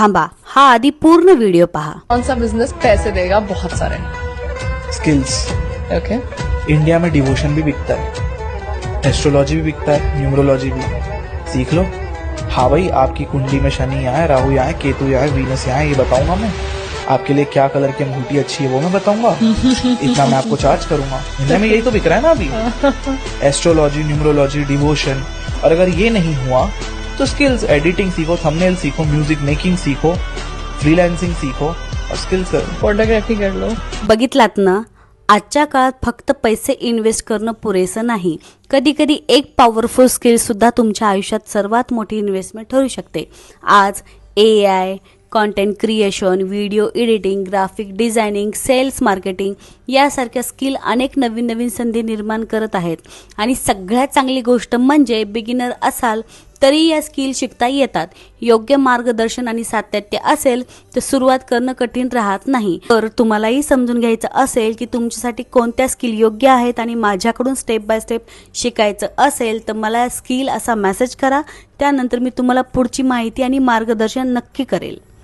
थांबा, हा आधी पूर्ण व्हिडिओ पहा। कौन सा बिजनेस पैसे देगा? बहुत सारे। स्किल्स। ओके। इंडिया में डिवोशन भी बिकता है, एस्ट्रोलॉजी भी बिकता है, न्यूमरोलॉजी भी। सीख लो। हाँ भाई, आपकी कुंडली में शनि यहाँ है, राहु यहाँ है, केतु यहाँ है, वीनस यहाँ है, ये बताऊंगा मैं। आपके लिए क्या कलर की अंगूठी अच्छी है वो मैं बताऊंगा। इतना मैं आपको चार्ज करूंगा। इंडिया में यही तो बिक रहा है ना अभी, एस्ट्रोलॉजी, न्यूमरोलॉजी, डिवोशन। और अगर ये नहीं हुआ तो स्किल्स, एडिटिंग सीखो, थंबनेल सीखो, म्यूजिक मेकिंग सीखो, फ्रीलांसिंग सीखो और स्किल्स करो, फोटोग्राफी कर लो। बघितलात ना, आजच्या काळात फक्त पैसे इन्व्हेस्ट करणं पुरेसं नाही, कधी कधी एक पॉवरफुल स्किल सुद्धा तुमच्या आयुष्यात सर्वात मोठी इन्व्हेस्टमेंट ठरू शकते। आज AI, content creation, video editing, graphic designing, sales marketing यासारख्या स्किल अनेक नवीन नवीन संधी निर्माण करत आहेत। आणि सगळ्यात चांगली गोष्ट म्हणजे बिगिनर असाल तरी या स्किल शिकता येतात। योग्य मार्गदर्शन आणि सातत्य असेल तर सुरुवात करणं कठीण राहत नाही। तर तुम्हालाही समजून घ्यायचं असेल की तुमच्यासाठी कोणत्या स्किल योग्य आहेत आणि माझ्याकडून स्टेप बाय स्टेप शिकायचं असेल तर मला स्किल असा मेसेज करा, त्यानंतर मी तुम्हाला पुढची माहिती आणि मार्गदर्शन नक्की करेल।